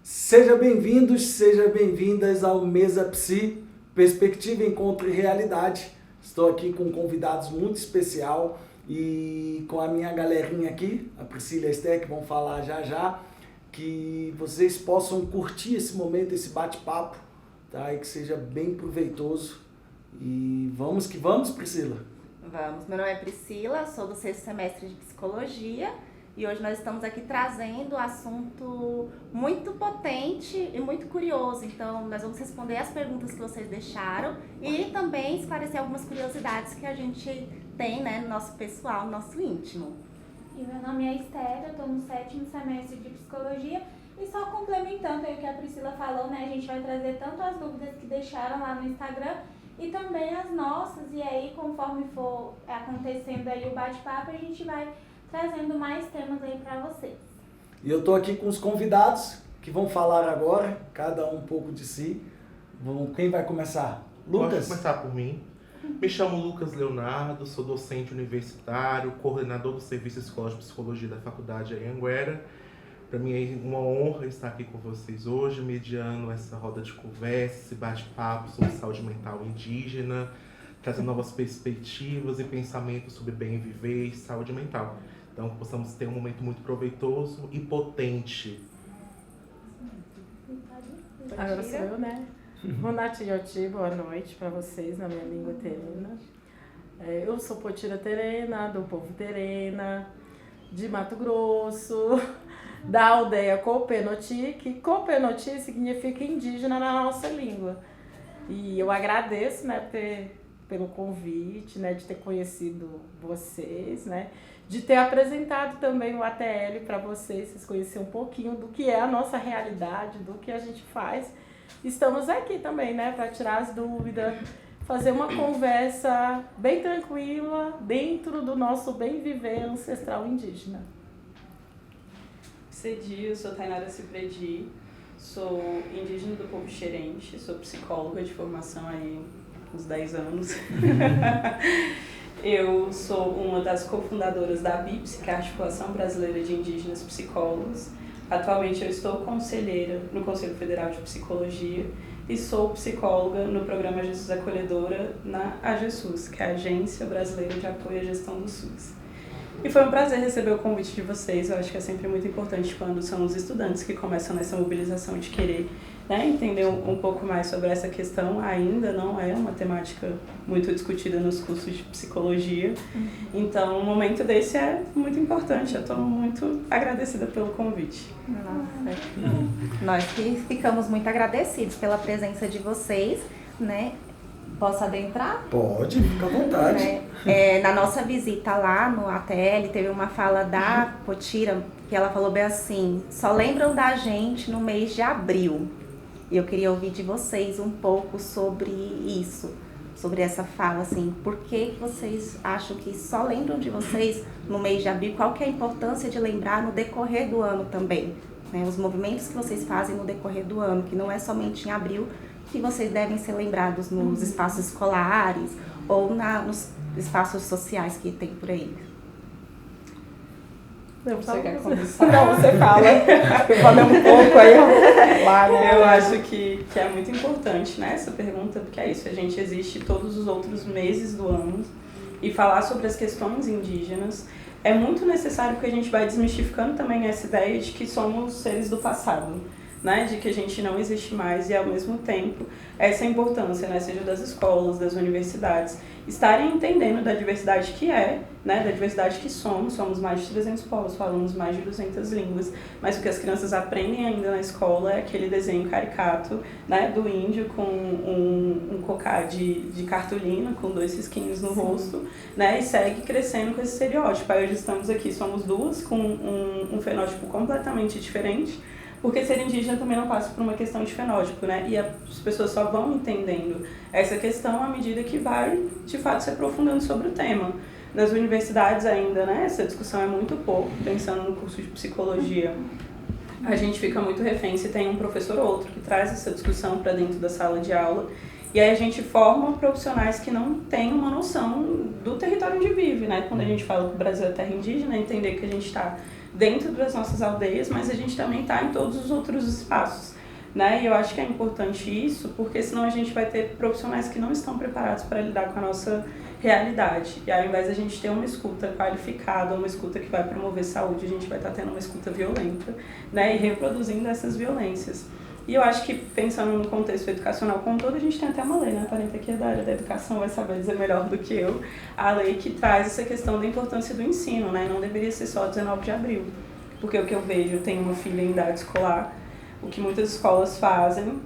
Sejam bem-vindos, sejam bem-vindas ao Mesa Psi, Perspectiva, Encontro e Realidade. Estou aqui com convidados muito especial e com a minha galerinha aqui, a Priscila e a Esther, que vão falar já já, que vocês possam curtir esse momento, esse bate-papo, tá? E que seja bem proveitoso. E vamos que vamos, Priscila? Vamos, meu nome é Priscila, sou do 6º semestre de Psicologia e hoje nós estamos aqui trazendo um assunto muito potente e muito curioso. Então, nós vamos responder as perguntas que vocês deixaram e também esclarecer algumas curiosidades que a gente tem, né, no nosso pessoal, no nosso íntimo. E meu nome é Esther, eu estou no 7º semestre de Psicologia e só complementando aí o que a Priscila falou, né, a gente vai trazer tanto as dúvidas que deixaram lá no Instagram e também as nossas, e aí conforme for acontecendo aí o bate-papo, a gente vai trazendo mais temas aí para vocês. E eu estou aqui com os convidados que vão falar agora, cada um pouco de si. Quem vai começar? Lucas? Posso começar por mim. Me chamo Lucas Leonardo, sou docente universitário, coordenador do Serviço Escola de Psicologia da Faculdade Anhanguera. Para mim é uma honra estar aqui com vocês hoje, mediando essa roda de conversa, esse bate-papo sobre saúde mental indígena, trazendo novas perspectivas e pensamentos sobre bem viver e saúde mental. Então, que possamos ter um momento muito proveitoso e potente. Agora sou eu, né? Ronati, boa noite para vocês na minha língua terena. Eu sou potira terena, do povo terena, de Mato Grosso, da aldeia Copenoti, que Copenoti significa indígena na nossa língua. E eu agradeço, né, pelo convite, né, de ter conhecido vocês, né, de ter apresentado também o ATL para vocês conhecerem um pouquinho do que é a nossa realidade, do que a gente faz. Estamos aqui também, né, para tirar as dúvidas, fazer uma conversa bem tranquila dentro do nosso bem viver ancestral indígena. Eu sou Tainara Cipredi, sou indígena do povo xerente, sou psicóloga de formação aí uns 10 anos. Eu sou uma das cofundadoras da ABIPS, que é a Articulação Brasileira de Indígenas Psicólogos. Atualmente eu estou conselheira no Conselho Federal de Psicologia e sou psicóloga no programa Jesus Acolhedora na AGESUS, que é a Agência Brasileira de Apoio à Gestão do SUS. E foi um prazer receber o convite de vocês. Eu acho que é sempre muito importante quando são os estudantes que começam nessa mobilização de querer, né, entender um pouco mais sobre essa questão. Ainda não é uma temática muito discutida nos cursos de psicologia. Então, um momento desse é muito importante. Eu estou muito agradecida pelo convite. Nossa, nós que ficamos muito agradecidos pela presença de vocês, né? Posso adentrar? Pode, fica à vontade. Na nossa visita lá no ATL, teve uma fala da Potira, que ela falou bem assim: só lembram da gente no mês de abril. E eu queria ouvir de vocês um pouco sobre isso, sobre essa fala, assim, por que vocês acham que só lembram de vocês no mês de abril? Qual que é a importância de lembrar no decorrer do ano também? Né? Os movimentos que vocês fazem no decorrer do ano, que não é somente em abril, que vocês devem ser lembrados nos espaços escolares ou nos espaços sociais que tem por aí. Você quer começar? Não, você fala. Eu falei um pouco aí. Lá, né? Eu acho que é muito importante, né, essa pergunta, porque é isso, a gente existe todos os outros meses do ano e falar sobre as questões indígenas é muito necessário, porque a gente vai desmistificando também essa ideia de que somos seres do passado, né, de que a gente não existe mais e, ao mesmo tempo, essa importância, né, seja das escolas, das universidades, estarem entendendo da diversidade que é, né, da diversidade que somos mais de 300 povos, falamos mais de 200 línguas, mas o que as crianças aprendem ainda na escola é aquele desenho caricato, né, do índio com um cocá de cartolina, com 2 risquinhos no rosto, né, e segue crescendo com esse estereótipo. Aí hoje estamos aqui, somos duas, com um fenótipo completamente diferente, porque ser indígena também não passa por uma questão de fenótipo, né? E as pessoas só vão entendendo essa questão à medida que vai, de fato, se aprofundando sobre o tema. Nas universidades ainda, né? Essa discussão é muito pouco, pensando no curso de psicologia. A gente fica muito refém se tem um professor ou outro que traz essa discussão para dentro da sala de aula. E aí a gente forma profissionais que não têm uma noção do território onde vive, né? Quando a gente fala que o Brasil é terra indígena, entender que a gente está dentro das nossas aldeias, mas a gente também está em todos os outros espaços, né? E eu acho que é importante isso, porque senão a gente vai ter profissionais que não estão preparados para lidar com a nossa realidade. E ao invés de a gente ter uma escuta qualificada, uma escuta que vai promover saúde, a gente vai estar tendo uma escuta violenta, né? E reproduzindo essas violências. E eu acho que, pensando no contexto educacional como um todo, a gente tem até uma lei, né? A Parenta aqui é da área da educação, vai saber dizer melhor do que eu, a lei que traz essa questão da importância do ensino, né? Não deveria ser só 19 de abril, porque o que eu vejo, eu tenho uma filha em idade escolar, o que muitas escolas fazem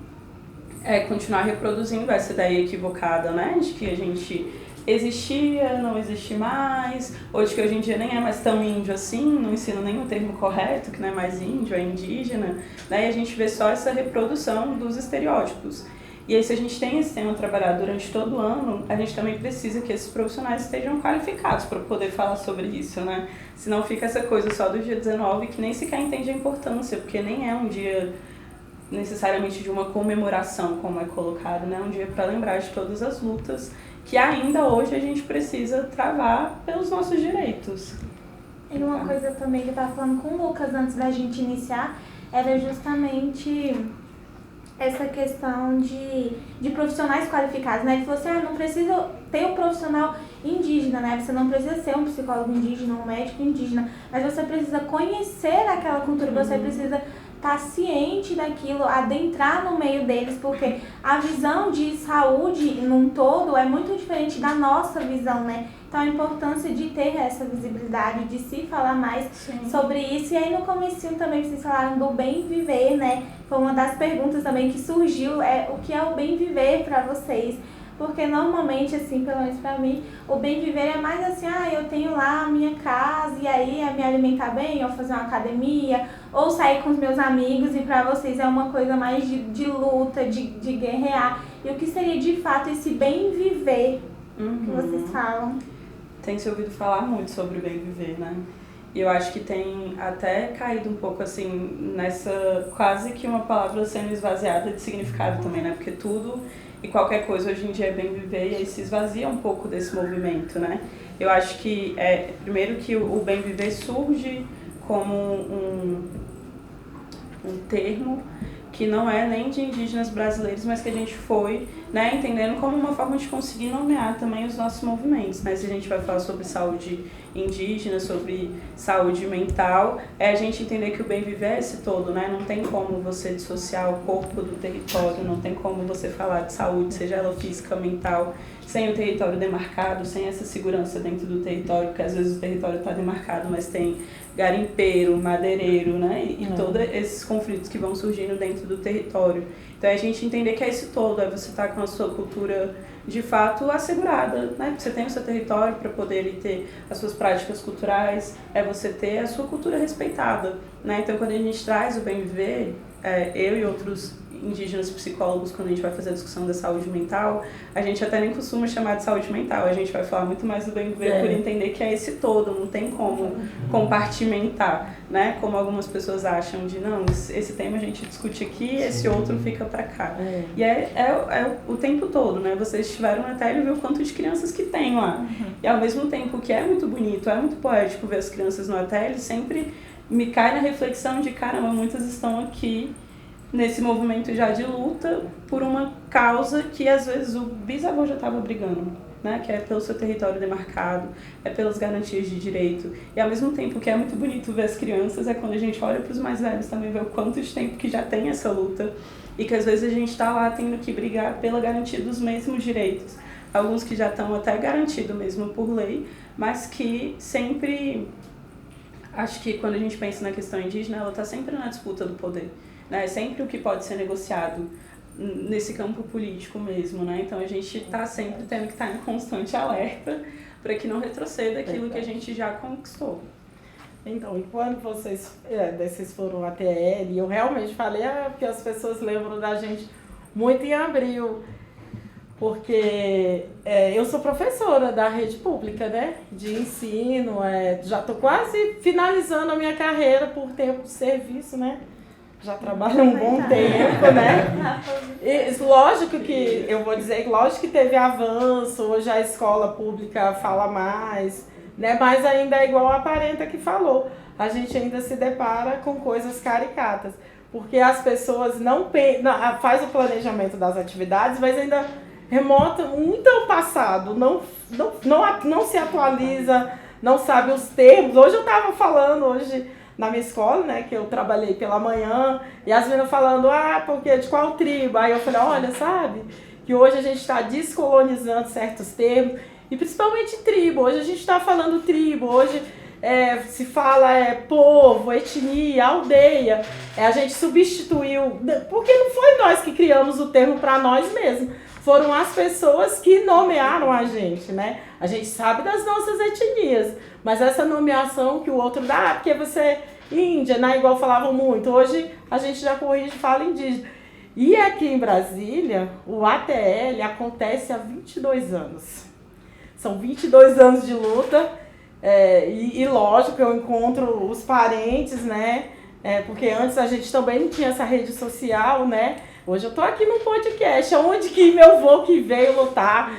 é continuar reproduzindo essa ideia equivocada, né? De que a gente existia, não existe mais, ou de que hoje em dia nem é mais tão índio assim, não ensina nenhum termo correto, que não é mais índio, é indígena, né? E a gente vê só essa reprodução dos estereótipos. E aí, se a gente tem esse tema trabalhado durante todo o ano, a gente também precisa que esses profissionais estejam qualificados para poder falar sobre isso, né? Senão fica essa coisa só do dia 19 que nem sequer entende a importância, porque nem é um dia necessariamente de uma comemoração, como é colocado, né? Um dia para lembrar de todas as lutas que ainda hoje a gente precisa travar pelos nossos direitos. E uma coisa também que eu estava falando com o Lucas antes da gente iniciar, era justamente essa questão de profissionais qualificados, né? Ele falou assim, não precisa ter um profissional indígena, né? Você não precisa ser um psicólogo indígena, um médico indígena, mas você precisa conhecer aquela cultura, você precisa estar ciente daquilo, adentrar no meio deles, porque a visão de saúde num todo é muito diferente da nossa visão, né? Então a importância de ter essa visibilidade, de se falar mais sobre isso. E aí no comecinho também vocês falaram do bem viver, né? Foi uma das perguntas também que surgiu, o que é o bem viver para vocês? Porque normalmente, assim, pelo menos pra mim, o bem viver é mais assim, eu tenho lá a minha casa e aí é me alimentar bem, ou fazer uma academia, ou sair com os meus amigos, e pra vocês é uma coisa mais de luta, de guerrear. E o que seria de fato esse bem viver que vocês falam? Tem se ouvido falar muito sobre o bem viver, né? E eu acho que tem até caído um pouco assim nessa quase que uma palavra sendo esvaziada de significado também, né? Porque tudo e qualquer coisa hoje em dia é bem viver, e aí se esvazia um pouco desse movimento, né? Eu acho que, primeiro que o bem viver surge como um termo que não é nem de indígenas brasileiros, mas que a gente foi, né, entendendo como uma forma de conseguir nomear também os nossos movimentos, né? Se a gente vai falar sobre saúde indígena, sobre saúde mental, a gente entender que o bem viver é esse todo, né? Não tem como você dissociar o corpo do território, não tem como você falar de saúde, seja ela física, mental, sem o território demarcado, sem essa segurança dentro do território, porque às vezes o território está demarcado, mas tem garimpeiro, madeireiro, né? E todos esses conflitos que vão surgindo dentro do território. Então, é a gente entender que é isso todo, é você estar com a sua cultura, de fato, assegurada, né? Você tem o seu território para poder ter as suas práticas culturais, é você ter a sua cultura respeitada, né? Então, quando a gente traz o bem viver, eu e outros indígenas psicólogos, quando a gente vai fazer a discussão da saúde mental, a gente até nem costuma chamar de saúde mental, a gente vai falar muito mais do bem viver por entender que é esse todo, não tem como compartimentar, né? Como algumas pessoas acham de, não, esse tema a gente discute aqui, esse outro fica pra cá. E é o tempo todo, né? Vocês estiveram na tela e viu o quanto de crianças que tem lá. E ao mesmo tempo que é muito bonito, é muito poético ver as crianças no hotel, sempre me cai na reflexão de, caramba, muitas estão aqui nesse movimento já de luta por uma causa que às vezes o bisavô já estava brigando, né? Que é pelo seu território demarcado, é pelas garantias de direito. E ao mesmo tempo que é muito bonito ver as crianças, é quando a gente olha para os mais velhos também, ver o quanto de tempo que já tem essa luta e que às vezes a gente está lá tendo que brigar pela garantia dos mesmos direitos. Alguns que já estão até garantidos mesmo por lei, mas que sempre... Acho que quando a gente pensa na questão indígena, ela está sempre na disputa do poder, né? É sempre o que pode ser negociado nesse campo político mesmo, né? Então a gente está sempre tendo que estar em constante alerta para que não retroceda aquilo que a gente já conquistou. Então, e quando vocês foram à TL, eu realmente falei porque as pessoas lembram da gente muito em abril, porque eu sou professora da rede pública, né, de ensino, já estou quase finalizando a minha carreira por tempo de serviço, né, já trabalho um bom tempo, né, e lógico que, eu vou dizer, lógico que teve avanço, hoje a escola pública fala mais, né, mas ainda é igual a Parenta que falou, a gente ainda se depara com coisas caricatas. Porque as pessoas não faz o planejamento das atividades, mas ainda remota muito ao passado, não se atualiza, não sabe os termos. Hoje eu estava falando, na minha escola, né, que eu trabalhei pela manhã, e as meninas falando, porque de qual tribo? Aí eu falei, olha, sabe, que hoje a gente está descolonizando certos termos, e principalmente tribo. Hoje a gente está falando tribo, hoje se fala povo, etnia, aldeia. A gente substituiu, porque não foi nós que criamos o termo para nós mesmos. Foram as pessoas que nomearam a gente, né? A gente sabe das nossas etnias, mas essa nomeação que o outro dá, porque você é índia, né? Igual falavam muito. Hoje a gente já corrige e fala indígena. E aqui em Brasília, o ATL acontece há 22 anos. São 22 anos de luta. E lógico, eu encontro os parentes, né? Porque antes a gente também não tinha essa rede social, né? Hoje eu tô aqui num podcast, onde que meu avô que veio lutar,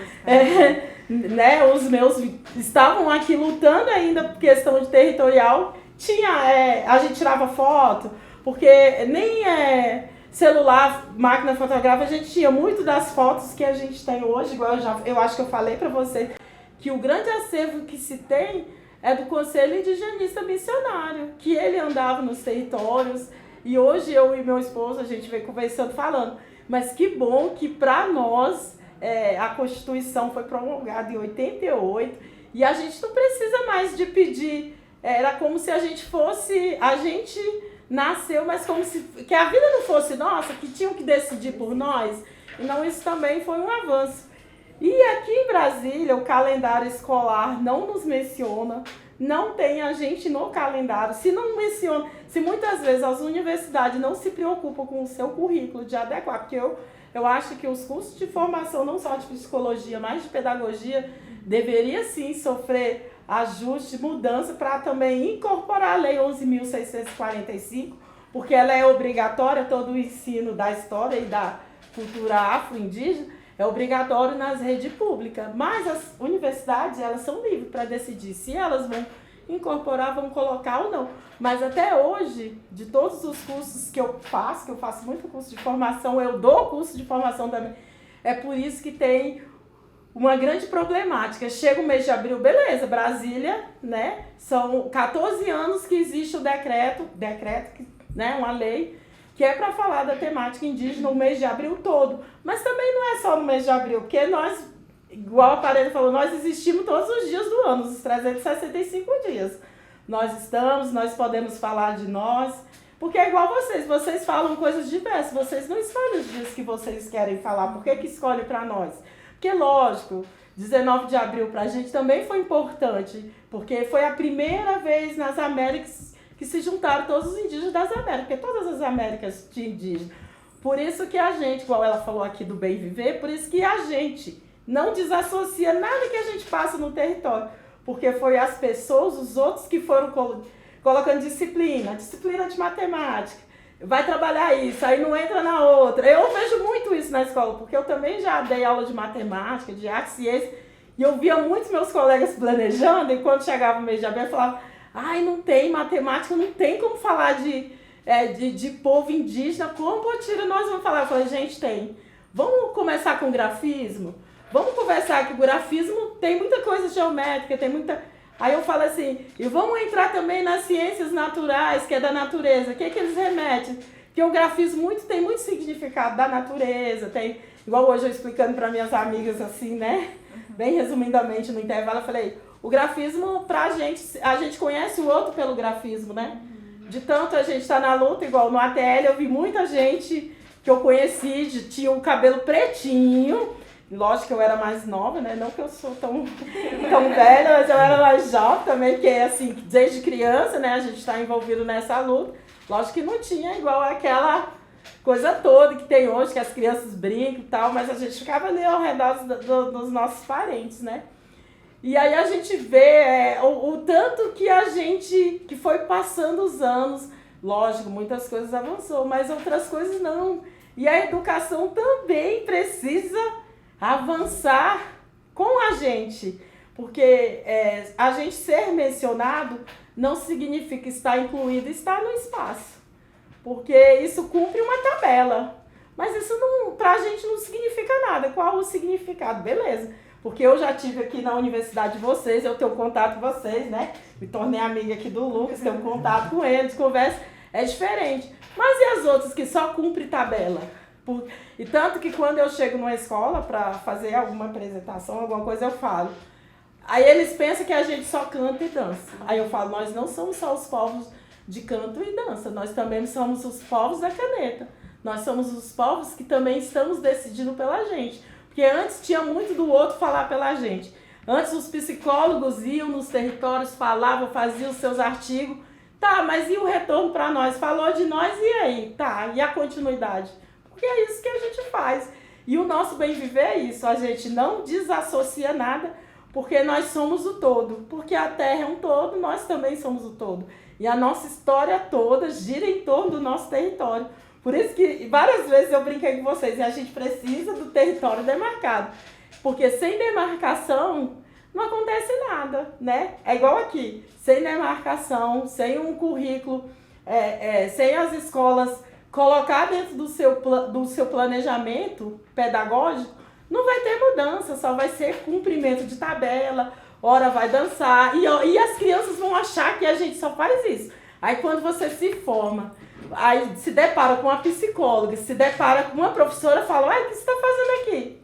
né? Os meus estavam aqui lutando ainda por questão de territorial. A gente tirava foto, porque nem celular, máquina fotográfica, a gente tinha muito das fotos que a gente tem hoje, igual eu acho que eu falei para você, que o grande acervo que se tem é do Conselho Indigenista Missionário, que ele andava nos territórios, e hoje eu e meu esposo, a gente vem conversando, falando, mas que bom que para nós a Constituição foi promulgada em 88, e a gente não precisa mais de pedir, era como se a gente nasceu, mas como se que a vida não fosse nossa, que tinham que decidir por nós, então isso também foi um avanço. E aqui em Brasília, o calendário escolar não nos menciona, não tem a gente no calendário. Se não menciona, se muitas vezes as universidades não se preocupam com o seu currículo de adequar, porque eu acho que os cursos de formação, não só de psicologia, mas de pedagogia, deveria sim sofrer ajuste, mudança, para também incorporar a Lei 11.645, porque ela é obrigatória, todo o ensino da história e da cultura afro-indígena, é obrigatório nas redes públicas, mas as universidades, elas são livres para decidir se elas vão incorporar, vão colocar ou não. Mas até hoje, de todos os cursos que eu faço muito curso de formação, eu dou curso de formação também, é por isso que tem uma grande problemática. Chega o mês de abril, beleza, Brasília, né? São 14 anos que existe o decreto, né? Uma lei, que é para falar da temática indígena no mês de abril todo. Mas também não é só no mês de abril, porque nós, igual a Parede falou, nós existimos todos os dias do ano, os 365 dias. Nós podemos falar de nós, porque é igual vocês falam coisas diversas, vocês não escolhem os dias que vocês querem falar, por que escolhem para nós? Porque, lógico, 19 de abril para a gente também foi importante, porque foi a primeira vez nas Américas que se juntaram todos os indígenas das Américas, porque todas as Américas tinham indígenas. Por isso que a gente, igual ela falou aqui do bem viver, por isso que a gente não desassocia nada que a gente passa no território, porque foi as pessoas, os outros que foram colocando disciplina de matemática, vai trabalhar isso, aí não entra na outra. Eu vejo muito isso na escola, porque eu também já dei aula de matemática, de arte e ciência, e eu via muitos meus colegas planejando, e quando chegava o mês de abril, eu falava, não tem matemática, não tem como falar de povo indígena, como Potira nós vamos falar? Eu falei, gente, tem. Vamos começar com grafismo? Vamos conversar que o grafismo tem muita coisa geométrica, tem muita... Aí eu falo assim, e vamos entrar também nas ciências naturais, que é da natureza, o que eles remetem? Porque o grafismo tem muito significado da natureza, tem... Igual hoje eu explicando para minhas amigas assim, né? Bem resumidamente no intervalo, eu falei... O grafismo, a gente conhece o outro pelo grafismo, né? De tanto a gente tá na luta, igual no ATL, eu vi muita gente que eu conheci, tinha o cabelo pretinho. Lógico que eu era mais nova, né? Não que eu sou tão velha, mas eu era mais jovem também, porque assim, desde criança, né? A gente tá envolvido nessa luta. Lógico que não tinha igual aquela coisa toda que tem hoje, que as crianças brincam e tal, mas a gente ficava ali ao redor dos nossos parentes, né? E aí a gente vê o tanto que foi passando os anos. Lógico, muitas coisas avançou, mas outras coisas não. E a educação também precisa avançar com a gente. Porque a gente ser mencionado não significa estar incluído, estar no espaço. Porque isso cumpre uma tabela. Mas isso não, pra gente não significa nada. Qual o significado? Beleza. Porque eu já estive aqui na universidade de vocês, eu tenho contato com vocês, né? Me tornei amiga aqui do Lucas, tenho contato com eles, conversa. É diferente. Mas e as outras que só cumprem tabela? E tanto que quando eu chego numa escola para fazer alguma apresentação, alguma coisa, eu falo. Aí eles pensam que a gente só canta e dança. Aí eu falo, nós não somos só os povos de canto e dança, nós também somos os povos da caneta. Nós somos os povos que também estamos decidindo pela gente. Porque antes tinha muito do outro falar pela gente. Antes os psicólogos iam nos territórios, falavam, faziam os seus artigos. Tá, mas e o retorno para nós? Falou de nós e aí? Tá, e a continuidade? Porque é isso que a gente faz. E o nosso bem viver é isso. A gente não desassocia nada, porque nós somos o todo. Porque a Terra é um todo, nós também somos o todo. E a nossa história toda gira em torno do nosso território. Por isso que várias vezes eu brinquei com vocês, e a gente precisa do território demarcado. Porque sem demarcação não acontece nada, né? É igual aqui, sem demarcação, sem um currículo, sem as escolas colocar dentro do seu planejamento pedagógico, não vai ter mudança, só vai ser cumprimento de tabela, hora vai dançar, e as crianças vão achar que a gente só faz isso. Aí quando você se forma, aí se depara com uma psicóloga, se depara com uma professora, fala, o que você está fazendo aqui?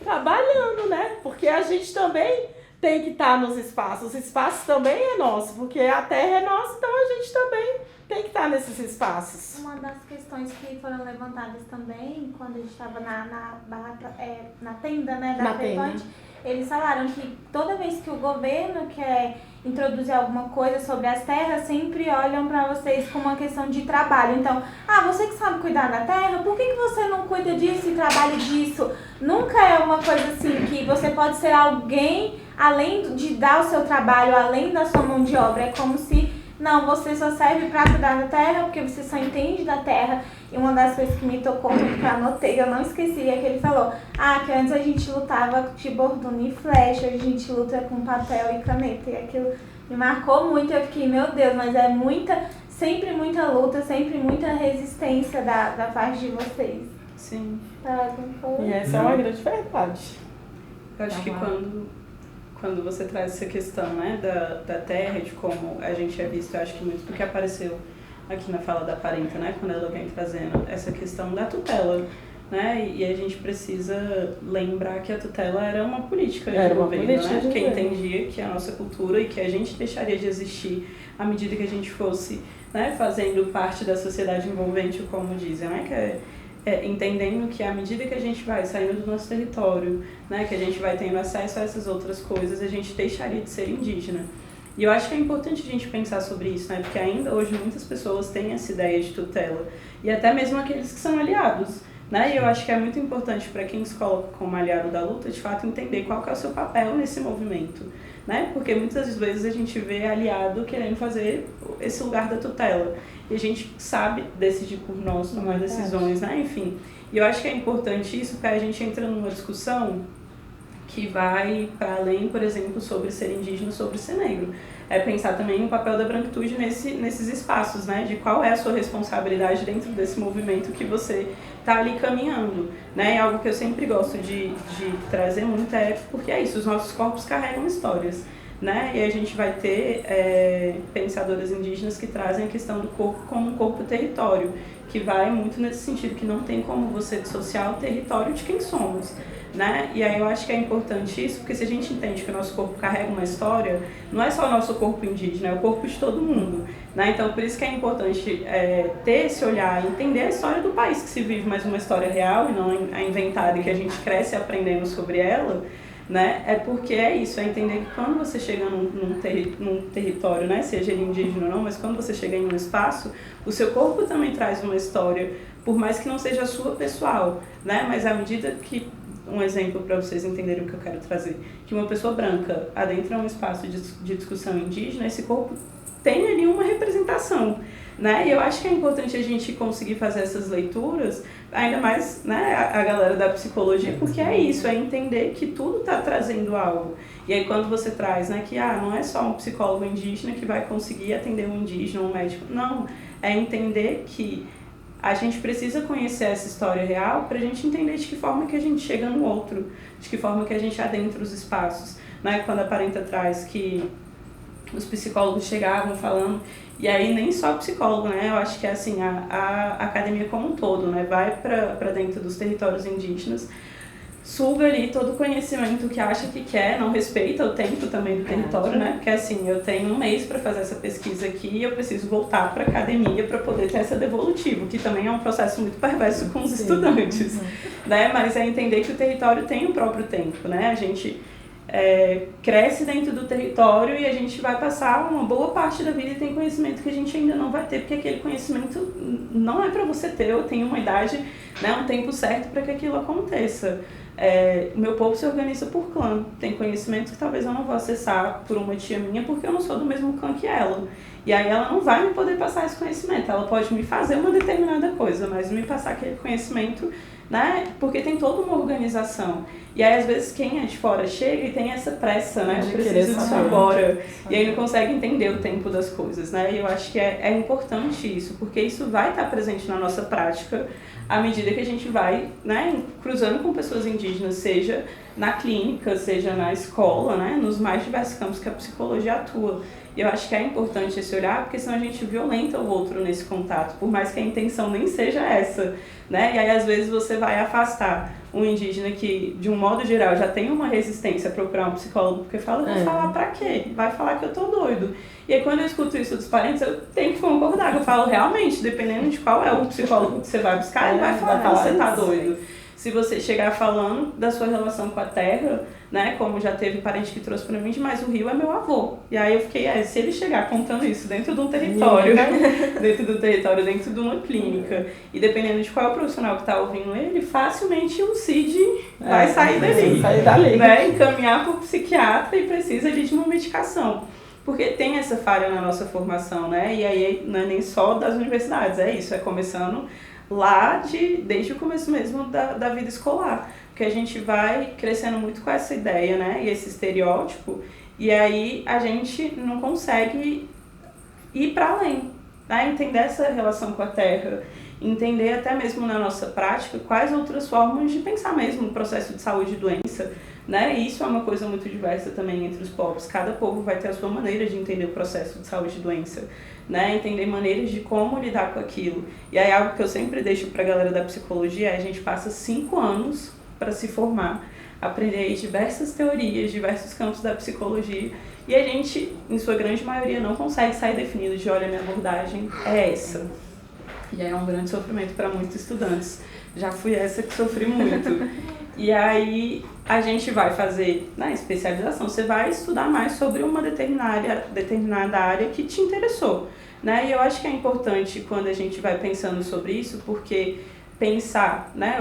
Trabalhando, né? Porque a gente também tem que estar nos espaços, os espaços também é nosso, porque a terra é nossa, então a gente também tem que estar nesses espaços. Uma das questões que foram levantadas também, quando a gente estava na tenda, né, da Prepante, eles falaram que toda vez que o governo quer introduzir alguma coisa sobre as terras, sempre olham para vocês como uma questão de trabalho. Então, você que sabe cuidar da terra, por que você não cuida disso e trabalha disso? Nunca é uma coisa assim que você pode ser alguém, além de dar o seu trabalho, além da sua mão de obra. É como se, não, você só serve para cuidar da terra, porque você só entende da terra. E uma das coisas que me tocou muito, que eu anotei, eu não esqueci, é que ele falou, que antes a gente lutava de borduna e flecha, hoje a gente luta com papel e caneta. E aquilo me marcou muito, eu fiquei, meu Deus, mas é sempre muita luta, sempre muita resistência da parte de vocês. Sim. E essa é uma grande verdade. Eu acho que quando você traz essa questão, né, da terra, de como a gente é visto, eu acho que muito porque apareceu aqui na fala da Parenta, né, quando ela vem trazendo essa questão da tutela, né, e a gente precisa lembrar que a tutela era uma política de governo, né, que entendia que a nossa cultura e que a gente deixaria de existir à medida que a gente fosse, né, fazendo parte da sociedade envolvente, como dizem, né, entendendo que à medida que a gente vai saindo do nosso território, né, que a gente vai tendo acesso a essas outras coisas, a gente deixaria de ser indígena. E eu acho que é importante a gente pensar sobre isso, né, porque ainda hoje muitas pessoas têm essa ideia de tutela, e até mesmo aqueles que são aliados, né, e eu acho que é muito importante para quem se coloca como aliado da luta, de fato, entender qual que é o seu papel nesse movimento, né, porque muitas vezes a gente vê aliado querendo fazer esse lugar da tutela, e a gente sabe decidir por nós, tomar decisões, né, enfim. E eu acho que é importante isso, porque a gente entra numa discussão que vai para além, por exemplo, sobre ser indígena, sobre ser negro. É pensar também no papel da branquitude nesses espaços, né, de qual é a sua responsabilidade dentro desse movimento que você está ali caminhando, né, e algo que eu sempre gosto de trazer muito porque é isso, os nossos corpos carregam histórias, né, e a gente vai ter pensadoras indígenas que trazem a questão do corpo como um corpo território, que vai muito nesse sentido, que não tem como você dissociar o território de quem somos, né? E aí eu acho que é importante isso, porque se a gente entende que o nosso corpo carrega uma história, não é só o nosso corpo indígena, é o corpo de todo mundo, né? Então por isso que é importante ter esse olhar, entender a história do país que se vive, mas uma história real e não a inventada, e que a gente cresce aprendendo sobre ela, né? É porque é isso, é entender que quando você chega num território, né, seja ele indígena ou não, mas quando você chega em um espaço, o seu corpo também traz uma história, por mais que não seja a sua pessoal, né? Mas à medida que, um exemplo para vocês entenderem o que eu quero trazer, que uma pessoa branca adentra um espaço de discussão indígena, esse corpo tem ali uma representação, né? E eu acho que é importante a gente conseguir fazer essas leituras, ainda mais, né, a galera da psicologia, porque é isso, é entender que tudo está trazendo algo. E aí quando você traz, né, que não é só um psicólogo indígena que vai conseguir atender um indígena, um médico, não, é entender que a gente precisa conhecer essa história real para a gente entender de que forma que a gente chega no outro, de que forma que a gente adentra os espaços, né? Quando a Parenta traz que os psicólogos chegavam falando, e aí nem só psicólogo, né? Eu acho que é assim, a academia como um todo, né? Vai para dentro dos territórios indígenas, suga ali todo o conhecimento que acha que quer, não respeita o tempo também do território, né? Porque assim, eu tenho 1 mês para fazer essa pesquisa aqui e eu preciso voltar para a academia para poder ter essa devolutiva, que também é um processo muito perverso com os estudantes, né? Mas é entender que o território tem o próprio tempo, né? A gente cresce dentro do território e a gente vai passar uma boa parte da vida e tem conhecimento que a gente ainda não vai ter, porque aquele conhecimento não é para você ter, eu tenho uma idade, né, um tempo certo para que aquilo aconteça. O meu povo se organiza por clã, tem conhecimento que talvez eu não vou acessar por uma tia minha porque eu não sou do mesmo clã que ela. E aí ela não vai me poder passar esse conhecimento, ela pode me fazer uma determinada coisa, mas me passar aquele conhecimento, né, porque tem toda uma organização. E aí, às vezes, quem é de fora chega e tem essa pressa, né? Eu preciso disso agora. E aí não consegue entender o tempo das coisas, né? E eu acho que é importante isso, porque isso vai estar presente na nossa prática à medida que a gente vai, né, cruzando com pessoas indígenas, seja na clínica, seja na escola, né? Nos mais diversos campos que a psicologia atua. E eu acho que é importante esse olhar, porque senão a gente violenta o outro nesse contato, por mais que a intenção nem seja essa, né? E aí, às vezes, você vai afastar um indígena que, de um modo geral, já tem uma resistência a procurar um psicólogo, porque fala, vou falar pra quê? Vai falar que eu tô doido. E aí, quando eu escuto isso dos parentes, eu tenho que concordar, eu falo, realmente, dependendo de qual é o psicólogo que você vai buscar, ele vai falar que você tá doido. Se você chegar falando da sua relação com a terra, né, como já teve parente que trouxe pra mim, mas o rio é meu avô. E aí eu fiquei, se ele chegar contando isso dentro de um território, dentro de uma clínica, e dependendo de qual é o profissional que tá ouvindo ele, facilmente o CID vai sair dali, né, encaminhar pro psiquiatra e precisa ali de uma medicação. Porque tem essa falha na nossa formação, né, e aí não é nem só das universidades, é isso, é começando lá desde o começo mesmo da vida escolar, porque a gente vai crescendo muito com essa ideia, né, e esse estereótipo, e aí a gente não consegue ir para além, né, entender essa relação com a terra, entender até mesmo na nossa prática quais outras formas de pensar mesmo no processo de saúde e doença, né, e isso é uma coisa muito diversa também entre os povos, cada povo vai ter a sua maneira de entender o processo de saúde e doença, né, entender maneiras de como lidar com aquilo. E aí algo que eu sempre deixo para a galera da psicologia é a gente passa 5 anos para se formar, aprender aí diversas teorias, diversos campos da psicologia, e a gente, em sua grande maioria, não consegue sair definido de, olha, minha abordagem é essa. E aí é um grande sofrimento para muitos estudantes. Já fui essa que sofri muito. E aí a gente vai fazer na especialização, você vai estudar mais sobre uma determinada área que te interessou, né? E eu acho que é importante quando a gente vai pensando sobre isso, porque pensar, né,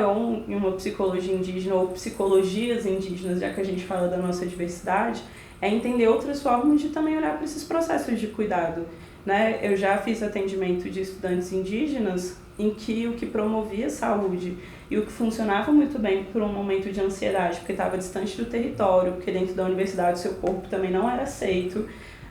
em uma psicologia indígena ou psicologias indígenas, já que a gente fala da nossa diversidade, é entender outras formas de também olhar para esses processos de cuidado, né? Eu já fiz atendimento de estudantes indígenas em que o que promovia saúde e o que funcionava muito bem por um momento de ansiedade, porque estava distante do território, porque dentro da universidade o seu corpo também não era aceito,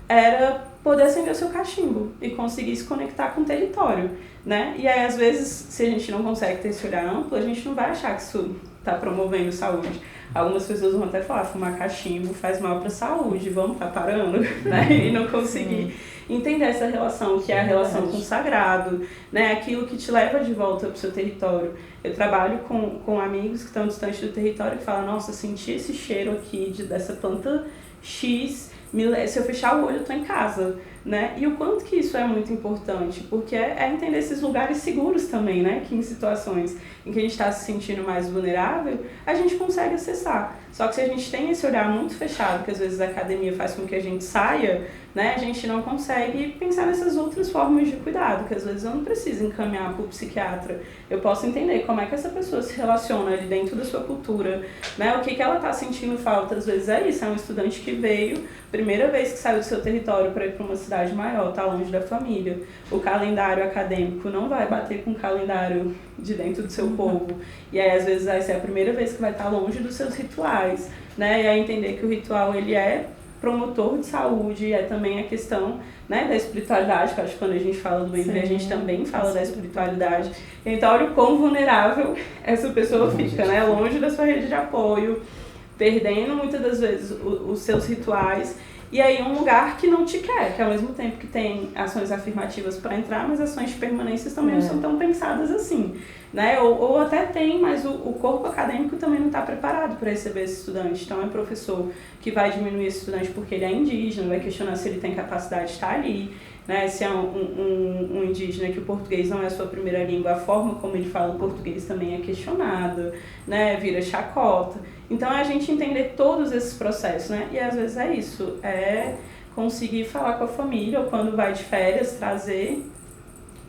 era poder acender o seu cachimbo e conseguir se conectar com o território, né? E aí, às vezes, se a gente não consegue ter esse olhar amplo, a gente não vai achar que isso está promovendo saúde. Algumas pessoas vão até falar, fumar cachimbo faz mal para a saúde, vamos estar parando, né? E não conseguir entender essa relação, que é a relação com o sagrado, né? Aquilo que te leva de volta para o seu território. Eu trabalho com amigos que estão distantes do território e falam, nossa, senti esse cheiro aqui dessa planta X, se eu fechar o olho eu estou em casa, né? E o quanto que isso é muito importante, porque é entender esses lugares seguros também, né? Que em situações em que a gente está se sentindo mais vulnerável, a gente consegue acessar. Só que se a gente tem esse olhar muito fechado, que às vezes a academia faz com que a gente saia, né? A gente não consegue pensar nessas outras formas de cuidado, que às vezes eu não preciso encaminhar para o psiquiatra. Eu posso entender como é que essa pessoa se relaciona ali dentro da sua cultura, né? O que ela está sentindo falta, às vezes é isso, é um estudante que veio, primeira vez que saiu do seu território para ir para uma cidade complexidade maior, tá longe da família. O calendário acadêmico não vai bater com o calendário de dentro do seu povo. E aí, às vezes, vai ser a primeira vez que vai estar longe dos seus rituais, né? E aí entender que o ritual, ele é promotor de saúde, é também a questão, né, da espiritualidade, que eu acho que quando a gente fala do bem, a gente também fala da espiritualidade. Então, olha o quão vulnerável essa pessoa fica, né? Longe da sua rede de apoio, perdendo muitas das vezes os seus rituais, e aí um lugar que não te quer, que ao mesmo tempo que tem ações afirmativas para entrar, mas ações de permanência também não são tão pensadas assim, né? Ou até tem, mas o corpo acadêmico também não está preparado para receber esse estudante. Então é professor que vai diminuir esse estudante porque ele é indígena, vai questionar se ele tem capacidade de estar ali, né? Se é um indígena que o português não é a sua primeira língua, a forma como ele fala o português também é questionada, né? Vira chacota. Então é a gente entender todos esses processos, né? E às vezes é isso, é conseguir falar com a família, ou quando vai de férias, trazer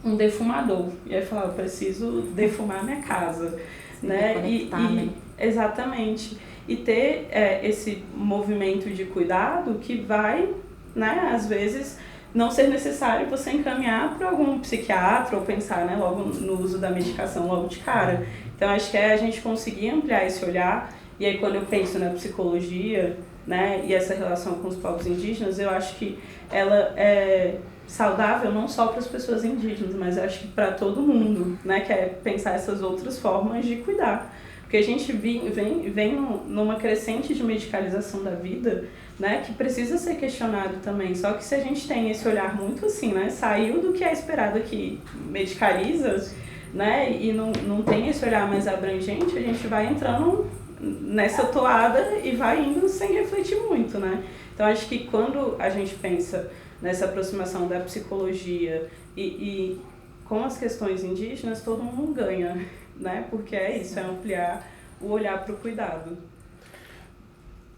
um defumador. E aí falar, eu preciso defumar minha casa, né? Né? Exatamente. E ter esse movimento de cuidado que vai, né, às vezes, não ser necessário você encaminhar para algum psiquiatra ou pensar, né, logo no uso da medicação logo de cara. Então, acho que é a gente conseguir ampliar esse olhar. E aí, quando eu penso na psicologia, né, e essa relação com os povos indígenas, eu acho que ela é saudável não só para as pessoas indígenas, mas eu acho que para todo mundo, né, que é pensar essas outras formas de cuidar. Porque a gente vem numa crescente de medicalização da vida, né, que precisa ser questionado também. Só que se a gente tem esse olhar muito assim, né, saiu do que é esperado aqui, medicaliza, né, e não tem esse olhar mais abrangente, a gente vai entrando nessa toada e vai indo sem refletir muito, né. Então acho que quando a gente pensa nessa aproximação da psicologia e com as questões indígenas, todo mundo ganha, né, porque é isso, é ampliar o olhar para o cuidado.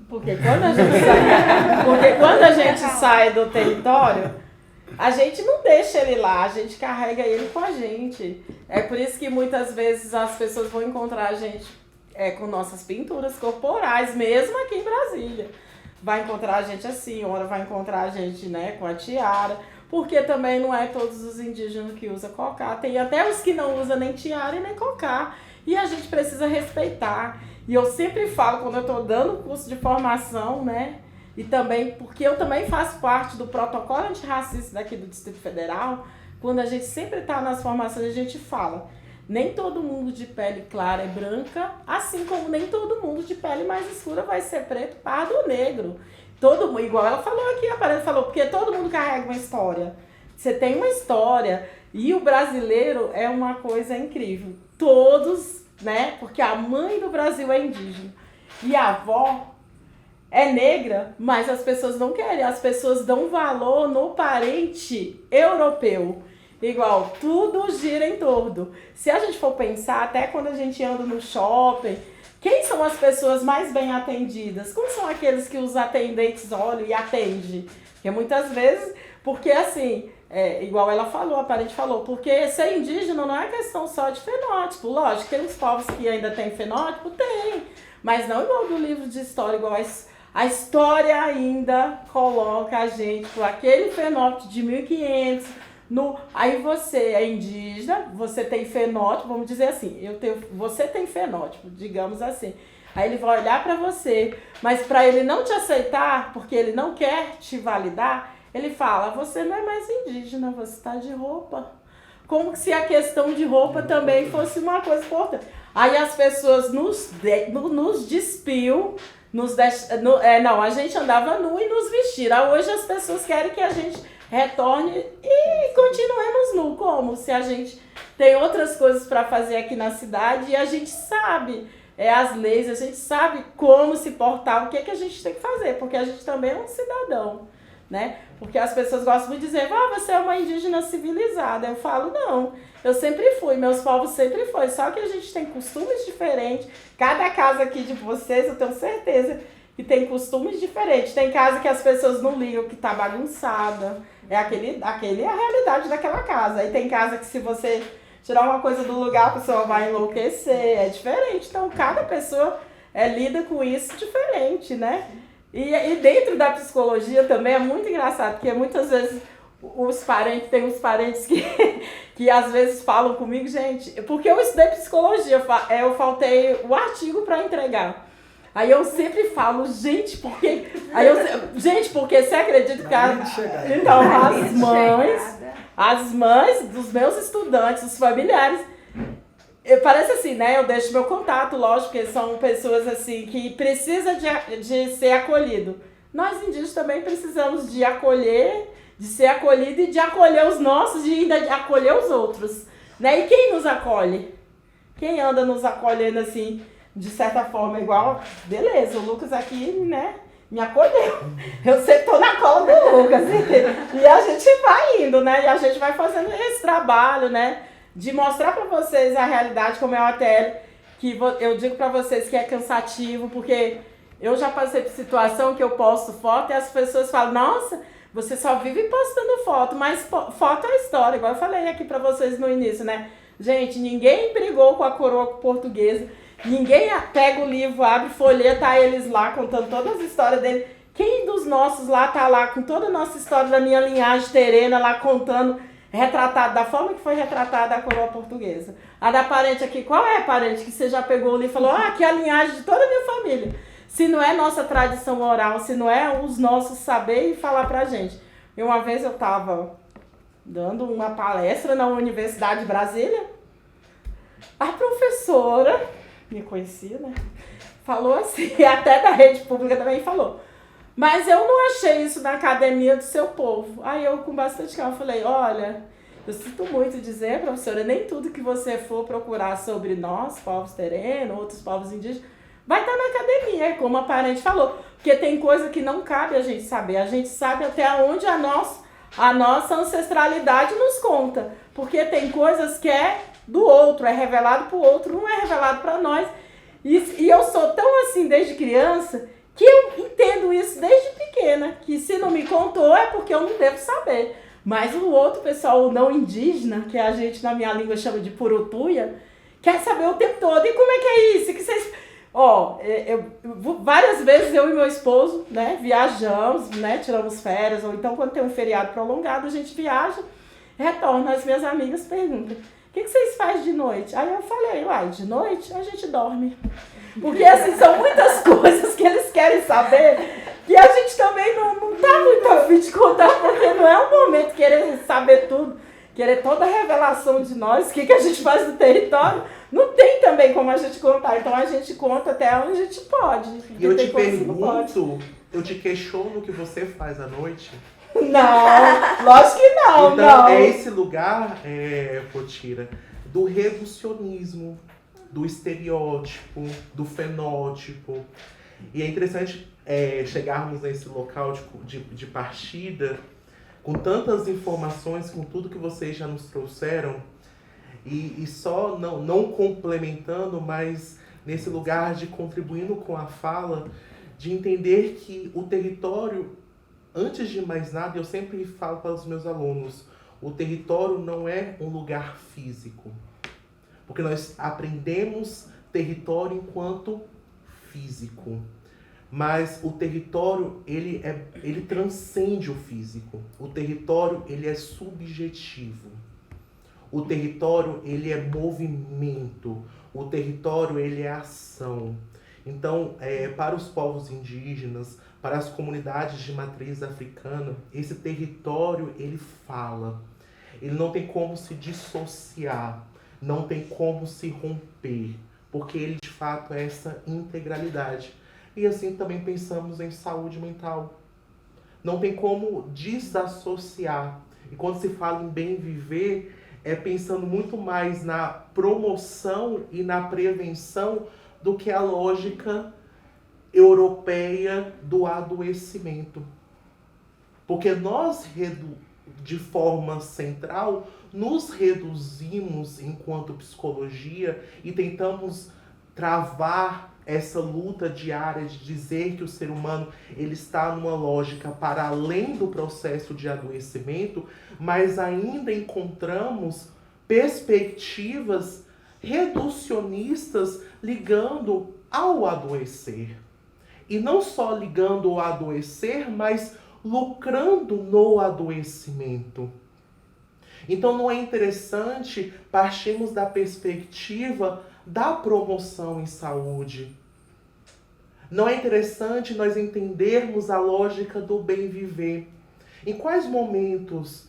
Porque quando a gente sai do território, a gente não deixa ele lá, a gente carrega ele com a gente. É por isso que muitas vezes as pessoas vão encontrar a gente com nossas pinturas corporais, mesmo aqui em Brasília. Vai encontrar a gente assim, ora vai encontrar a gente, né, com a tiara, porque também não é todos os indígenas que usam cocá, tem até os que não usam nem tiara e nem cocá, e a gente precisa respeitar. E eu sempre falo, quando eu estou dando curso de formação, né, e também, porque eu também faço parte do protocolo antirracista daqui do Distrito Federal, quando a gente sempre está nas formações, a gente fala, nem todo mundo de pele clara é branca, assim como nem todo mundo de pele mais escura vai ser preto, pardo ou negro. Igual ela falou aqui, a Parede falou, porque todo mundo carrega uma história. Você tem uma história, e o brasileiro é uma coisa incrível. Todos, né, porque a mãe do Brasil é indígena, e a avó é negra, mas as pessoas não querem, as pessoas dão valor no parente europeu. Igual, tudo gira em torno. Se a gente for pensar, até quando a gente anda no shopping, quem são as pessoas mais bem atendidas? Como são aqueles que os atendentes olham e atendem? Porque muitas vezes, porque assim, igual ela falou, a parente falou, porque ser indígena não é questão só de fenótipo. Lógico, tem uns povos que ainda tem fenótipo? Tem. Mas não igual do livro de história, igual a história ainda coloca a gente com aquele fenótipo de 1500. Aí você é indígena, você tem fenótipo, vamos dizer assim, você tem fenótipo, digamos assim. Aí ele vai olhar para você, mas para ele não te aceitar, porque ele não quer te validar, ele fala, você não é mais indígena, você está de roupa. Como se a questão de roupa também fosse uma coisa importante. Aí as pessoas nos despiam, a gente andava nu e nos vestiram. Hoje as pessoas querem que a gente retorne e continuemos nu, como se a gente tem outras coisas para fazer aqui na cidade e a gente sabe as leis, a gente sabe como se portar, o que a gente tem que fazer, porque a gente também é um cidadão, né? Porque as pessoas gostam de dizer, você é uma indígena civilizada. Eu falo, não, eu sempre fui, meus povos sempre foi, só que a gente tem costumes diferentes, cada casa aqui de vocês, eu tenho certeza que tem costumes diferentes, tem casa que as pessoas não ligam, que tá bagunçada, é a realidade daquela casa. Aí tem casa que se você tirar uma coisa do lugar, a pessoa vai enlouquecer, é diferente. Então, cada pessoa lida com isso diferente, né? E dentro da psicologia também é muito engraçado, porque muitas vezes os parentes, tem uns parentes que às vezes falam comigo, gente, porque eu estudei psicologia, eu faltei o artigo para entregar. Aí eu sempre falo, gente, porque. Gente, porque você acredita que então, as mães dos meus estudantes, os familiares, parece assim, né? Eu deixo meu contato, lógico, porque são pessoas assim que precisam de ser acolhido. Nós indígenas também precisamos de acolher, de ser acolhido e de acolher os nossos e ainda de acolher os outros, né? E quem nos acolhe? Quem anda nos acolhendo assim, de certa forma, igual, beleza, o Lucas aqui, né, me acolheu. Eu sempre tô na cola do Lucas. E a gente vai indo, né? E a gente vai fazendo esse trabalho, né? De mostrar pra vocês a realidade, como é o ATL, que eu digo pra vocês que é cansativo, porque eu já passei por situação que eu posto foto e as pessoas falam, nossa, você só vive postando foto, mas foto é história, igual eu falei aqui pra vocês no início, né? Gente, ninguém brigou com a coroa portuguesa, ninguém pega o livro, abre, folheta eles lá, contando todas as histórias dele. Quem dos nossos lá tá lá com toda a nossa história da minha linhagem terena lá contando, retratado da forma que foi retratada a coroa portuguesa? A da parente aqui, qual é a parente que você já pegou o livro e falou, aqui é a linhagem de toda a minha família? Se não é nossa tradição oral, se não é os nossos saber e falar pra gente. E uma vez eu tava dando uma palestra na Universidade de Brasília, a professora, me conhecia, né? Falou assim, e até da rede pública também falou, mas eu não achei isso na academia do seu povo. Aí eu, com bastante calma, falei, olha, eu sinto muito dizer, professora, nem tudo que você for procurar sobre nós, povos terenos, outros povos indígenas, vai estar na academia, como a parente falou. Porque tem coisa que não cabe a gente saber. A gente sabe até onde a nossa ancestralidade nos conta. Porque tem coisas que é do outro, é revelado para o outro, não é revelado para nós. E eu sou tão assim desde criança que eu entendo isso desde pequena. Que se não me contou é porque eu não devo saber. Mas o outro pessoal, o não indígena, que a gente na minha língua chama de purutuia, quer saber o tempo todo. E como é que é isso? Que vocês... várias vezes eu e meu esposo, né, viajamos, né, tiramos férias, ou então quando tem um feriado prolongado, a gente viaja, retorna, as minhas amigas perguntam, o que vocês fazem de noite? Aí eu falei, de noite a gente dorme. Porque assim, são muitas coisas que eles querem saber, que a gente também não tá muito a fim de contar, porque não é o momento de querer saber tudo, querer toda a revelação de nós, o que a gente faz no território. Não tem também como a gente contar, então a gente conta até onde a gente pode. E eu te pergunto, eu te questiono o que você faz à noite? Não, lógico que não, então, não. É esse lugar, Potira, do reducionismo, do estereótipo, do fenótipo. E é interessante chegarmos nesse local de partida, com tantas informações, com tudo que vocês já nos trouxeram, e só não complementando, mas nesse lugar de contribuindo com a fala, de entender que o território, antes de mais nada, eu sempre falo para os meus alunos, o território não é um lugar físico, porque nós aprendemos território enquanto físico. Mas o território, ele transcende o físico. O território, ele é subjetivo. O território, ele é movimento. O território, ele é ação. Então, para os povos indígenas, para as comunidades de matriz africana, esse território, ele fala. Ele não tem como se dissociar. Não tem como se romper. Porque ele, de fato, é essa integralidade. E assim também pensamos em saúde mental. Não tem como desassociar. E quando se fala em bem viver, é pensando muito mais na promoção e na prevenção do que a lógica europeia do adoecimento. Porque nós, de forma central, nos reduzimos enquanto psicologia e tentamos travar essa luta diária de dizer que o ser humano ele está numa lógica para além do processo de adoecimento, mas ainda encontramos perspectivas reducionistas ligando ao adoecer. E não só ligando ao adoecer, mas lucrando no adoecimento. Então não é interessante partirmos da perspectiva da promoção em saúde. Não é interessante nós entendermos a lógica do bem viver. Em quais momentos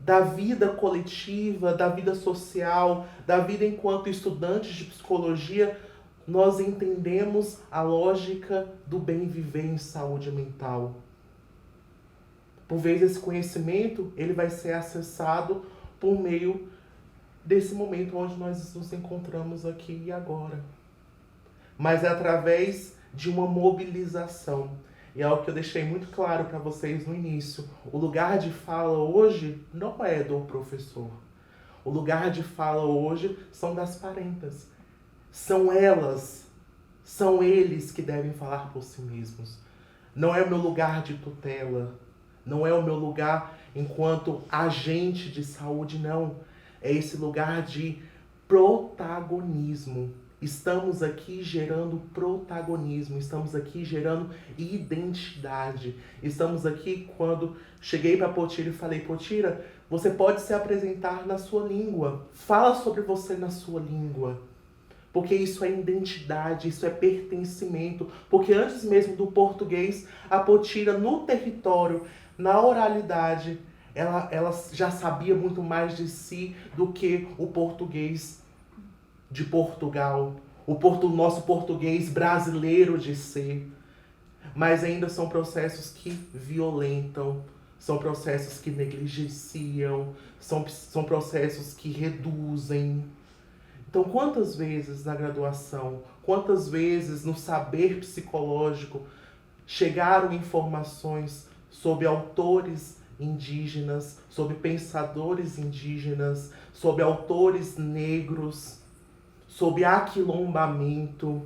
da vida coletiva, da vida social, da vida enquanto estudantes de psicologia, nós entendemos a lógica do bem viver em saúde mental? Por vezes esse conhecimento ele vai ser acessado por meio desse momento onde nós nos encontramos aqui e agora. Mas é através de uma mobilização. E é o que eu deixei muito claro para vocês no início. O lugar de fala hoje não é do professor. O lugar de fala hoje são das parentas. São elas, são eles que devem falar por si mesmos. Não é o meu lugar de tutela. Não é o meu lugar enquanto agente de saúde, não. É esse lugar de protagonismo. Estamos aqui gerando protagonismo, estamos aqui gerando identidade. Estamos aqui quando cheguei para a Potira e falei, Potira, você pode se apresentar na sua língua. Fala sobre você na sua língua. Porque isso é identidade, isso é pertencimento. Porque antes mesmo do português, a Potira no território, na oralidade, ela já sabia muito mais de si do que o português de Portugal, o nosso português brasileiro de ser. Mas ainda são processos que violentam, são processos que negligenciam, são processos que reduzem. Então, quantas vezes na graduação, quantas vezes no saber psicológico chegaram informações sobre autores indígenas, sobre pensadores indígenas, sobre autores negros, sobre aquilombamento?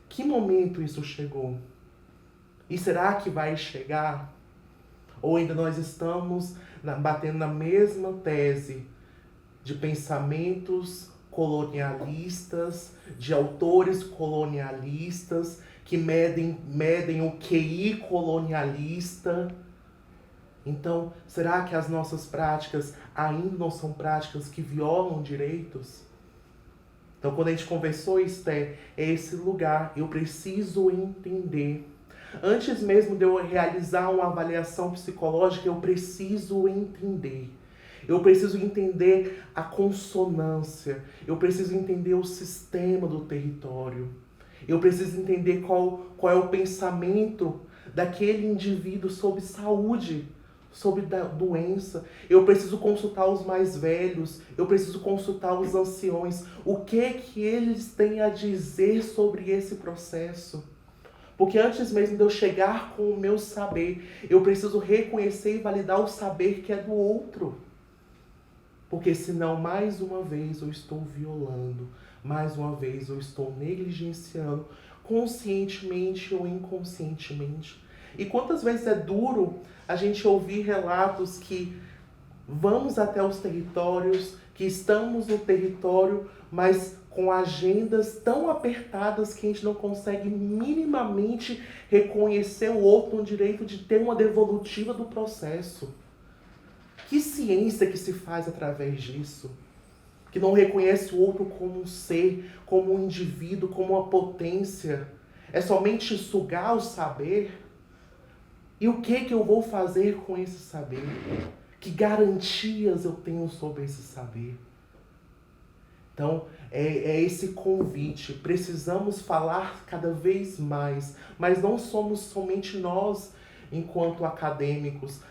Que momento isso chegou? E será que vai chegar? Ou ainda nós estamos batendo na mesma tese de pensamentos colonialistas, de autores colonialistas, que medem o QI colonialista? Então, será que as nossas práticas ainda não são práticas que violam direitos? Então, quando a gente conversou, Esther, é esse lugar. Eu preciso entender. Antes mesmo de eu realizar uma avaliação psicológica, eu preciso entender. Eu preciso entender a consonância. Eu preciso entender o sistema do território. Eu preciso entender qual é o pensamento daquele indivíduo sobre saúde, sobre doença. Eu preciso consultar os mais velhos, eu preciso consultar os anciões. O que eles têm a dizer sobre esse processo? Porque antes mesmo de eu chegar com o meu saber, eu preciso reconhecer e validar o saber que é do outro. Porque senão, mais uma vez, eu estou violando, mais uma vez eu estou negligenciando, conscientemente ou inconscientemente. E quantas vezes é duro a gente ouvir relatos que vamos até os territórios, que estamos no território, mas com agendas tão apertadas que a gente não consegue minimamente reconhecer o outro no direito de ter uma devolutiva do processo. Que ciência que se faz através disso? Que não reconhece o outro como um ser, como um indivíduo, como uma potência. É somente sugar o saber? E o que eu vou fazer com esse saber? Que garantias eu tenho sobre esse saber? Então, é esse convite. Precisamos falar cada vez mais, mas não somos somente nós, enquanto acadêmicos,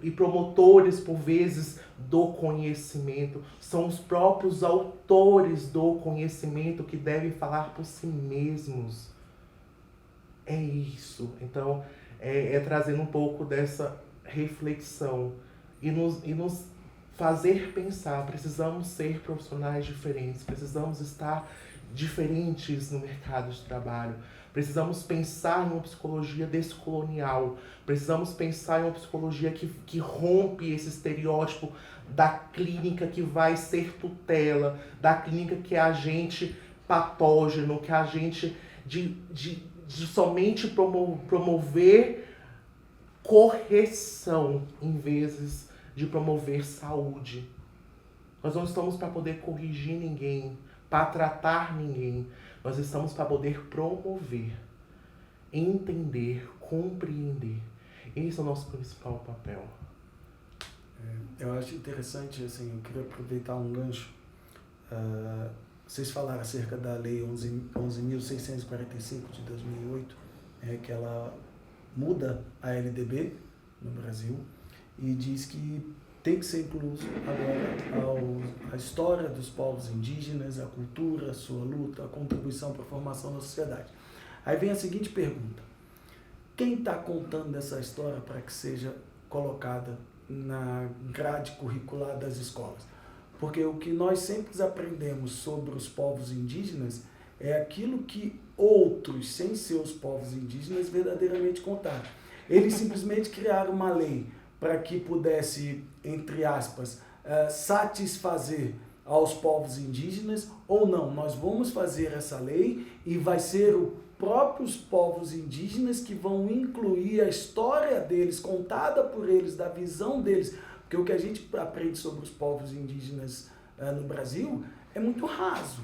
e promotores, por vezes, do conhecimento. São os próprios autores do conhecimento que devem falar por si mesmos. É isso. Então, é trazendo um pouco dessa reflexão e nos fazer pensar. Precisamos ser profissionais diferentes, precisamos estar diferentes no mercado de trabalho. Precisamos pensar em uma psicologia descolonial. Precisamos pensar em uma psicologia que rompe esse estereótipo da clínica que vai ser tutela, da clínica que é agente patógeno, que é agente de somente promover correção em vez de promover saúde. Nós não estamos para poder corrigir ninguém, para tratar ninguém. Nós estamos para poder promover, entender, compreender. Esse é o nosso principal papel. Eu acho interessante, assim, eu queria aproveitar um gancho. Vocês falaram acerca da Lei 11.645 de 2008, que ela muda a LDB no Brasil e diz que tem que ser incluso agora a história dos povos indígenas, a cultura, a sua luta, a contribuição para a formação da sociedade. Aí vem a seguinte pergunta: quem está contando essa história para que seja colocada na grade curricular das escolas? Porque o que nós sempre aprendemos sobre os povos indígenas é aquilo que outros, sem ser os povos indígenas, verdadeiramente contaram. Eles simplesmente criaram uma lei para que pudesse, entre aspas, satisfazer aos povos indígenas, ou não, nós vamos fazer essa lei e vai ser os próprios povos indígenas que vão incluir a história deles, contada por eles, da visão deles, porque o que a gente aprende sobre os povos indígenas no Brasil é muito raso.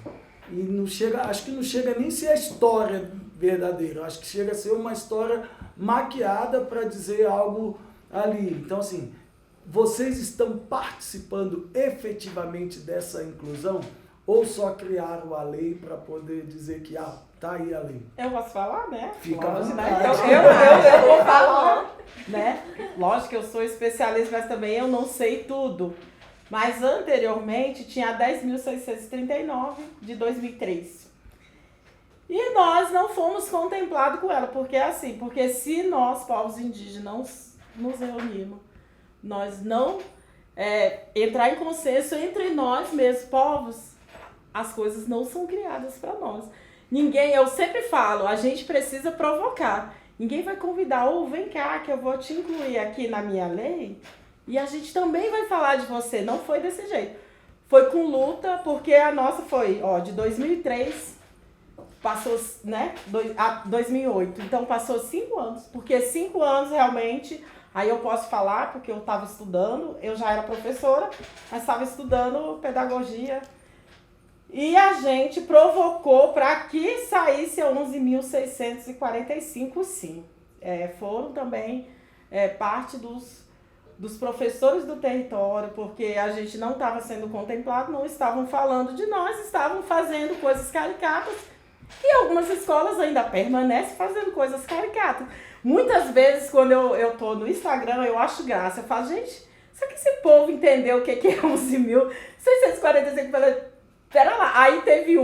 E não chega, acho que não chega nem a ser a história verdadeira, acho que chega a ser uma história maquiada para dizer algo ali. Então, assim, vocês estão participando efetivamente dessa inclusão ou só criaram a lei para poder dizer que tá aí a lei? Eu posso falar, né? Fica à lógico, vontade. né? Eu vou falar, né? Lógico que eu sou especialista, mas também eu não sei tudo. Mas anteriormente tinha a 10.639 de 2003. E nós não fomos contemplados com ela, porque é assim, porque se nós, povos indígenas, nos reunirmos, nós não entrar em consenso entre nós mesmos, povos, as coisas não são criadas para nós. Ninguém, eu sempre falo, a gente precisa provocar. Ninguém vai convidar, vem cá que eu vou te incluir aqui na minha lei e a gente também vai falar de você. Não foi desse jeito. Foi com luta, porque a nossa foi, de 2003, passou, né, 2008. Então passou 5 anos, porque 5 anos realmente, aí eu posso falar porque eu estava estudando, eu já era professora, mas estava estudando pedagogia. E a gente provocou para que saísse a 11.645, sim. Foram também parte dos professores do território, porque a gente não estava sendo contemplado, não estavam falando de nós, estavam fazendo coisas caricatas, e algumas escolas ainda permanecem fazendo coisas caricatas. Muitas vezes, quando eu tô no Instagram, eu acho graça, eu falo, gente, será que esse povo entendeu o que é 11.645? Pera lá, aí teve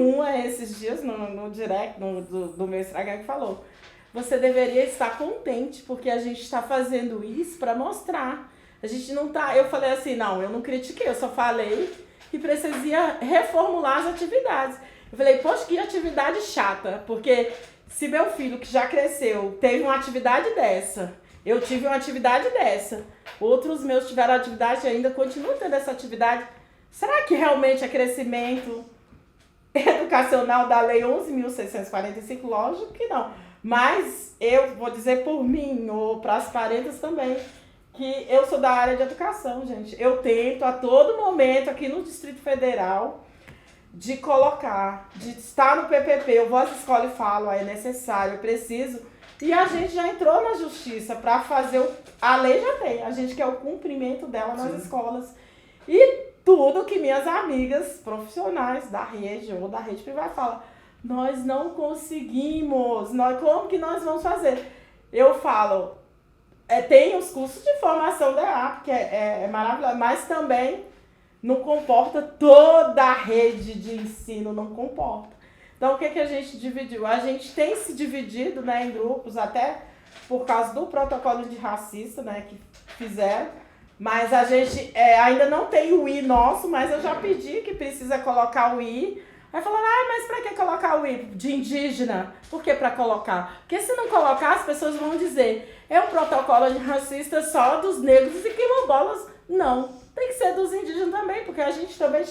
esses dias no direct do meu Instagram que falou: você deveria estar contente, porque a gente está fazendo isso para mostrar. A gente não tá. Eu falei assim, não, eu não critiquei, eu só falei que precisaria reformular as atividades. Eu falei, poxa, que atividade chata, porque se meu filho, que já cresceu, teve uma atividade dessa, eu tive uma atividade dessa, outros meus tiveram atividade e ainda continuam tendo essa atividade. Será que realmente é crescimento educacional da Lei 11.645? Lógico que não. Mas eu vou dizer por mim, ou para as parentas também, que eu sou da área de educação, gente. Eu tento a todo momento aqui no Distrito Federal de colocar, de estar no PPP, eu vou às escolas e falo, é necessário, eu preciso. E a gente já entrou na justiça para fazer a lei já tem, a gente quer o cumprimento dela nas escolas. E tudo que minhas amigas profissionais da rede ou da rede privada falam, nós não conseguimos, como que nós vamos fazer? Eu falo, tem os cursos de formação da EAP, que é maravilhoso, mas também não comporta toda a rede de ensino, não comporta. Então, o que a gente dividiu? A gente tem se dividido, né, em grupos, até por causa do protocolo de racista, né, que fizeram. Mas a gente ainda não tem o I nosso, mas eu já pedi que precisa colocar o I. Aí falaram, mas pra que colocar o I de indígena? Por que pra colocar? Porque se não colocar, as pessoas vão dizer, é um protocolo de racista só dos negros e quilombolas. Não, tem que ser dos indígenas também, porque a gente também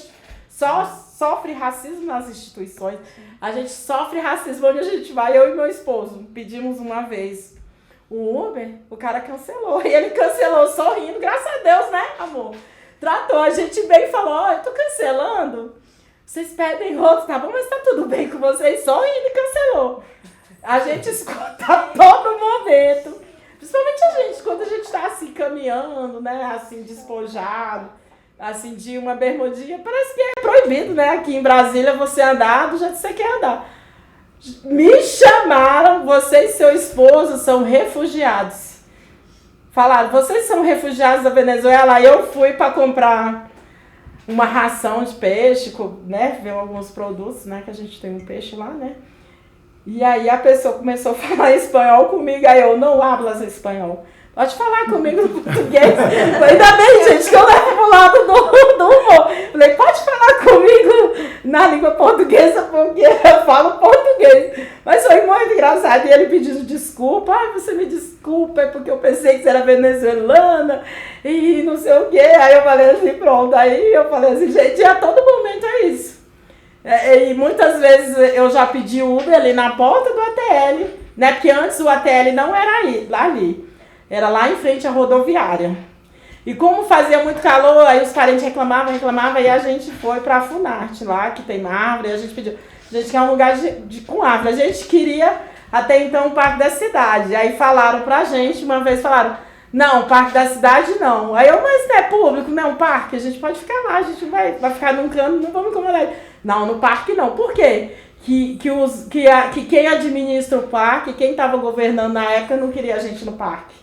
só sofre racismo nas instituições. A gente sofre racismo onde a gente vai, eu e meu esposo. Pedimos uma vez o Uber, o cara cancelou. E ele cancelou sorrindo, graças a Deus, né, amor? Tratou a gente bem e falou, ó, eu tô cancelando. Vocês pedem outro, tá bom, mas tá tudo bem com vocês, sorrindo e cancelou. A gente escuta a todo momento. Principalmente a gente, quando a gente tá assim, caminhando, né, assim, despojado, assim, de uma bermudinha, parece que é proibido, né, aqui em Brasília, você andar do jeito que você quer andar. Me chamaram, você e seu esposo são refugiados. Falaram, vocês são refugiados da Venezuela? Eu fui para comprar uma ração de peixe, né, ver alguns produtos, né, que a gente tem um peixe lá, né. E aí a pessoa começou a falar espanhol comigo, aí eu não hablas espanhol. Pode falar comigo no português. Ainda bem, gente, que eu levo pro lado do humor. Falei, pode falar comigo na língua portuguesa, porque eu falo português. Mas foi muito engraçado. E ele pedindo desculpa. Ai, você me desculpa, é porque eu pensei que você era venezuelana e não sei o quê. Aí eu falei assim, pronto. Aí eu falei assim, gente, a todo momento é isso. E muitas vezes eu já pedi Uber ali na porta do ATL, né? Porque antes o ATL não era aí, lá ali. Era lá em frente à rodoviária. E como fazia muito calor, aí os parentes reclamavam, e a gente foi pra Funarte lá, que tem árvore, a gente pediu, a gente quer um lugar com árvore. A gente queria até então o Parque da Cidade. Aí falaram pra gente, uma vez falaram, não, o Parque da Cidade não. Aí eu, mas não é público, não é um parque, a gente pode ficar lá, a gente vai ficar num canto, não vamos incomodar. Não, no parque não. Por quê? Que quem administra o parque, quem estava governando na época, não queria a gente no parque.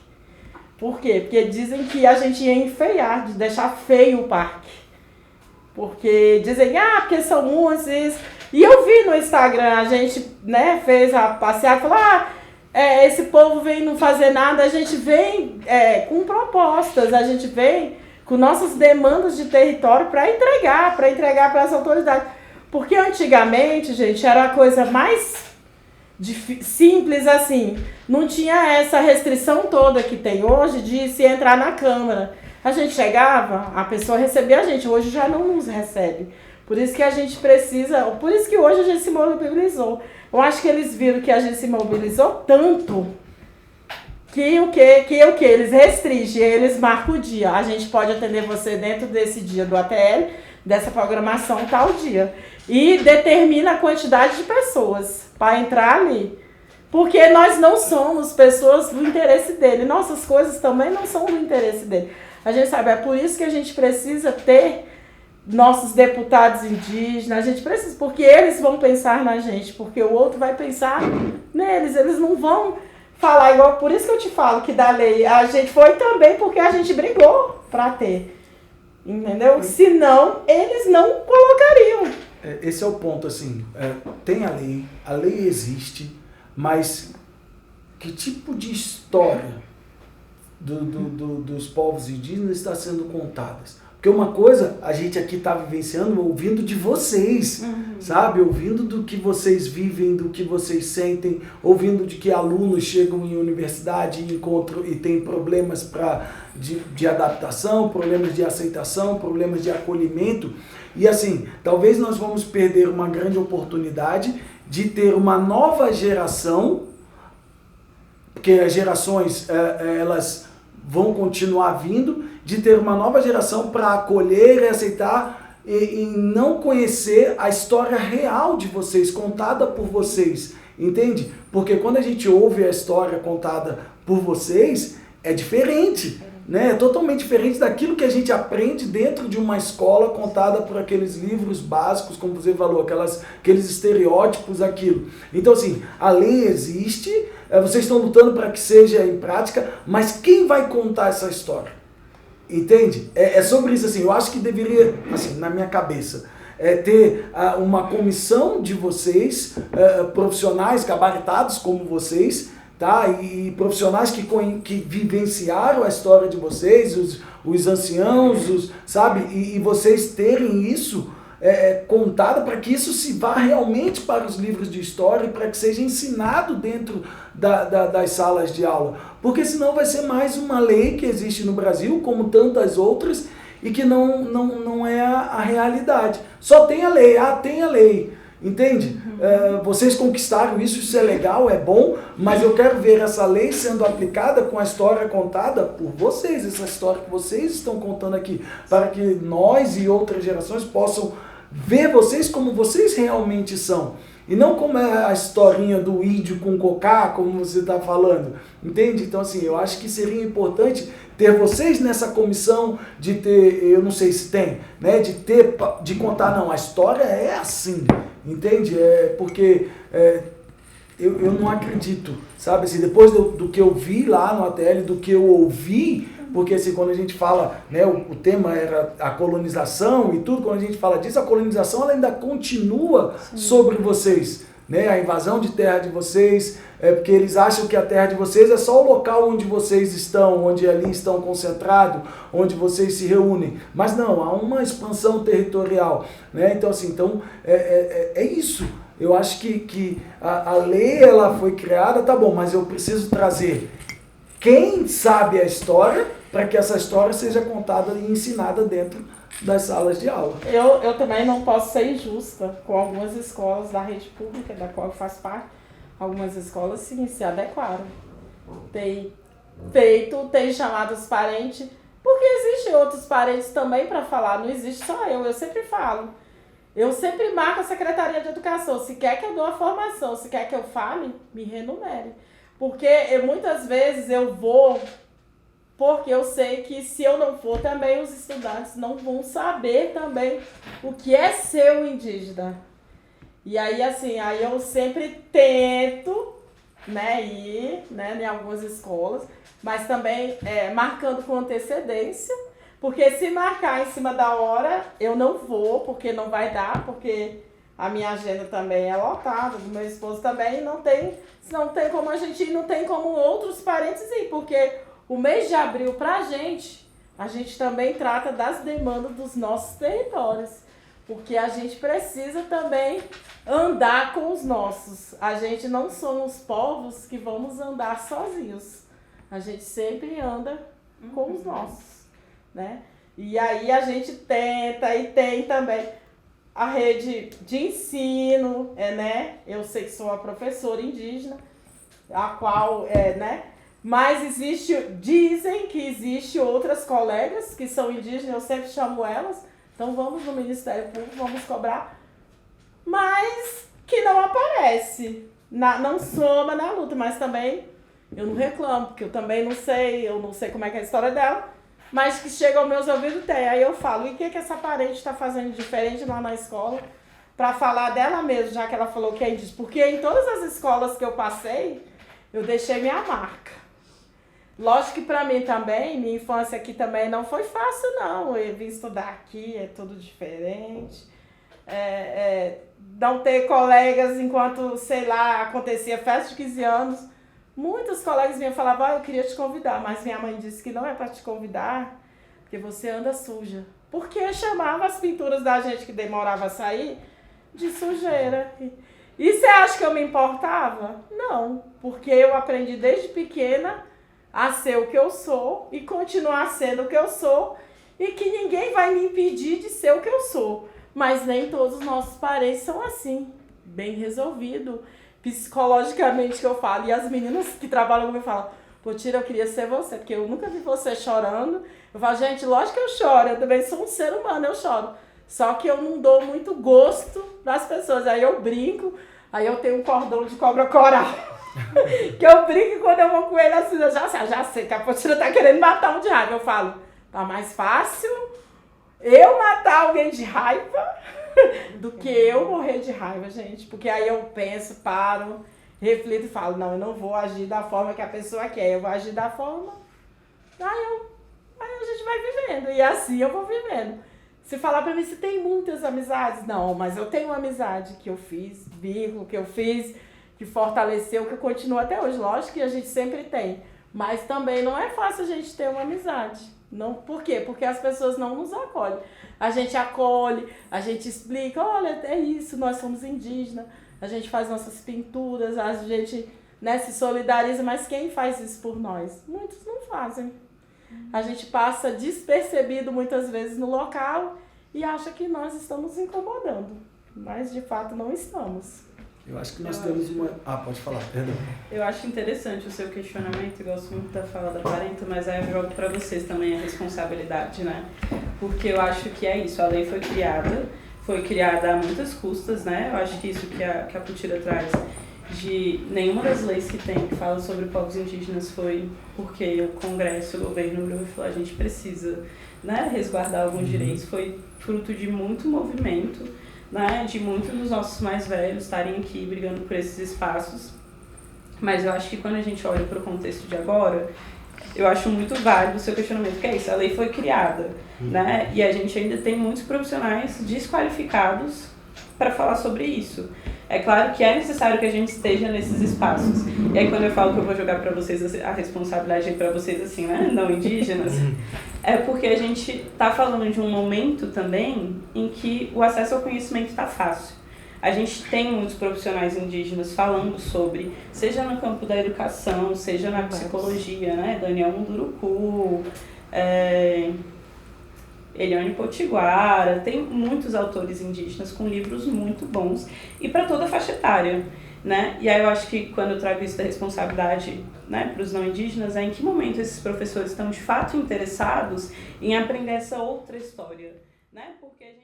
Por quê? Porque dizem que a gente ia enfeiar, de deixar feio o parque. Porque dizem, porque são muitos. E eu vi no Instagram, a gente, né, fez a passeada, falou, esse povo vem não fazer nada, a gente vem com propostas, a gente vem com nossas demandas de território para entregar para as autoridades. Porque antigamente, gente, era a coisa mais simples assim, não tinha essa restrição toda que tem hoje de se entrar na Câmara. A gente chegava, a pessoa recebia a gente, hoje já não nos recebe. Por isso que a gente precisa, por isso que hoje a gente se mobilizou. Eu acho que eles viram que a gente se mobilizou tanto que eles restringem, eles marcam o dia. A gente pode atender você dentro desse dia do ATL, dessa programação tal dia. E determina a quantidade de pessoas para entrar ali. Porque nós não somos pessoas do interesse dele. Nossas coisas também não são do interesse dele. A gente sabe, é por isso que a gente precisa ter nossos deputados indígenas. A gente precisa, porque eles vão pensar na gente, porque o outro vai pensar neles. Eles não vão falar igual. Por isso que eu te falo que da lei a gente foi também porque a gente brigou para ter. Entendeu? Senão, eles não colocariam. Esse é o ponto, assim, tem a lei existe, mas que tipo de história dos povos indígenas está sendo contadas? Porque uma coisa a gente aqui está vivenciando, ouvindo de vocês, sabe? Ouvindo do que vocês vivem, do que vocês sentem, ouvindo de que alunos chegam em universidade e encontram e têm problemas de adaptação, problemas de aceitação, problemas de acolhimento. E assim, talvez nós vamos perder uma grande oportunidade de ter uma nova geração, porque as gerações elas vão continuar vindo, de ter uma nova geração para acolher e aceitar e não conhecer a história real de vocês, contada por vocês, entende? Porque quando a gente ouve a história contada por vocês, é diferente, né? É totalmente diferente daquilo que a gente aprende dentro de uma escola contada por aqueles livros básicos, como você falou, aqueles estereótipos, aquilo. Então, assim, a lei existe, vocês estão lutando para que seja em prática, mas quem vai contar essa história? Entende? É sobre isso, assim, eu acho que deveria, assim, na minha cabeça, ter uma comissão de vocês, profissionais gabaritados como vocês, tá? E profissionais que vivenciaram a história de vocês, os anciãos, sabe? E vocês terem isso contado para que isso se vá realmente para os livros de história e para que seja ensinado dentro das salas de aula. Porque senão vai ser mais uma lei que existe no Brasil, como tantas outras, e que não é a realidade. Só tem a lei, tem a lei. Entende? Vocês conquistaram isso é legal, é bom, mas eu quero ver essa lei sendo aplicada com a história contada por vocês, essa história que vocês estão contando aqui, para que nós e outras gerações possam ver vocês como vocês realmente são. E não como é a historinha do índio com cocá, como você está falando. Entende? Então, assim, eu acho que seria importante ter vocês nessa comissão de ter, eu não sei se tem, né? De contar, não, a história é assim. Entende? Porque eu não acredito, sabe? Assim, depois do que eu vi lá no ATL, do que eu ouvi, porque assim, quando a gente fala, né, o tema era a colonização e tudo, quando a gente fala disso, a colonização ela ainda continua sobre vocês, né? A invasão de terra de vocês, porque eles acham que a terra de vocês é só o local onde vocês estão, onde ali estão concentrados, onde vocês se reúnem. Mas não, há uma expansão territorial, né? Então assim, é isso. Eu acho que a lei ela foi criada, tá bom, mas eu preciso trazer quem sabe a história para que essa história seja contada e ensinada dentro das salas de aula. Eu também não posso ser injusta com algumas escolas da rede pública, da qual eu faço parte. Algumas escolas, sim, se adequaram. Tem chamado os parentes, porque existem outros parentes também para falar, não existe só eu sempre falo. Eu sempre marco a Secretaria de Educação, se quer que eu dou a formação, se quer que eu fale, me renumere. Porque muitas vezes eu vou, porque eu sei que se eu não for também os estudantes não vão saber também o que é ser um indígena. E aí assim, eu sempre tento, né, ir, né, em algumas escolas, mas também marcando com antecedência, porque se marcar em cima da hora, eu não vou, porque não vai dar, porque a minha agenda também é lotada, do meu esposo também, não tem como a gente ir, não tem como outros parentes ir, porque o mês de abril pra a gente também trata das demandas dos nossos territórios, porque a gente precisa também andar com os nossos. A gente não somos povos que vamos andar sozinhos, a gente sempre anda com os nossos, né? E aí a gente tenta e tem também a rede de ensino, né? Eu sei que sou uma professora indígena, a qual, né? Mas dizem que existe outras colegas que são indígenas, eu sempre chamo elas, então vamos no Ministério Público, vamos cobrar, mas que não aparece, não soma na luta, mas também eu não reclamo, porque eu também não sei como é que é a história dela, mas que chega aos meus ouvidos tem. Aí eu falo, e o que essa parente está fazendo diferente lá na escola para falar dela mesma, já que ela falou que é indígena? Porque em todas as escolas que eu passei, eu deixei minha marca. Lógico que para mim também, minha infância aqui também não foi fácil, não. Eu vim estudar aqui, é tudo diferente. Não ter colegas enquanto, sei lá, acontecia festa de 15 anos. Muitos colegas vinham e falavam, eu queria te convidar, mas minha mãe disse que não é para te convidar, porque você anda suja. Porque chamava as pinturas da gente que demorava a sair de sujeira. E você acha que eu me importava? Não, porque eu aprendi desde pequena a ser o que eu sou e continuar sendo o que eu sou e que ninguém vai me impedir de ser o que eu sou. Mas nem todos os nossos parentes são assim, bem resolvido. Psicologicamente que eu falo, e as meninas que trabalham comigo falam, Potira, eu queria ser você, porque eu nunca vi você chorando. Eu falo, gente, lógico que eu choro, eu também sou um ser humano, eu choro. Só que eu não dou muito gosto das pessoas, aí eu brinco, aí eu tenho um cordão de cobra coral, que eu brinco quando eu vou com ele assim, eu já sei que a Potira tá querendo matar um de raiva. Eu falo, tá mais fácil eu matar alguém de raiva do que eu morrer de raiva, gente. Porque aí eu penso, paro, reflito e falo, não, eu não vou agir da forma que a pessoa quer, eu vou agir da forma... Aí a gente vai vivendo, e assim eu vou vivendo. Se falar pra mim, se tem muitas amizades, não, mas eu tenho uma amizade que eu fiz, vínculo que eu fiz, que fortaleceu, que eu continuo até hoje. Lógico que a gente sempre tem, mas também não é fácil a gente ter uma amizade. Não, por quê? Porque as pessoas não nos acolhem. A gente acolhe, a gente explica, olha, é isso, nós somos indígenas, a gente faz nossas pinturas, a gente, né, se solidariza, mas quem faz isso por nós? Muitos não fazem. A gente passa despercebido muitas vezes no local e acha que nós estamos incomodando. mas de fato não estamos. Eu acho que nós temos uma... Ah, pode falar, perdão. Eu acho interessante o seu questionamento, eu gosto muito da fala da Parenta, mas aí eu jogo para vocês também a responsabilidade, né? Porque eu acho que é isso, a lei foi criada a muitas custas, né? Eu acho que isso que a Putira traz, de nenhuma das leis que tem que fala sobre povos indígenas foi porque o Congresso, o governo Brasil falou, a gente precisa, né, resguardar alguns direitos, foi fruto de muito movimento, né, de muitos dos nossos mais velhos estarem aqui brigando por esses espaços. Mas eu acho que quando a gente olha para o contexto de agora, eu acho muito válido o seu questionamento, que é isso, a lei foi criada, né, e a gente ainda tem muitos profissionais desqualificados para falar sobre isso. É claro que é necessário que a gente esteja nesses espaços. E aí quando eu falo que eu vou jogar para vocês a responsabilidade para vocês assim, né, não indígenas, é porque a gente está falando de um momento também em que o acesso ao conhecimento está fácil. A gente tem muitos profissionais indígenas falando sobre, seja no campo da educação, seja na psicologia, né, Daniel Munduruku, Eliane Potiguara, tem muitos autores indígenas com livros muito bons e para toda a faixa etária, né? E aí eu acho que quando eu trago isso da responsabilidade, né, para os não indígenas, é em que momento esses professores estão de fato interessados em aprender essa outra história, né? Porque a gente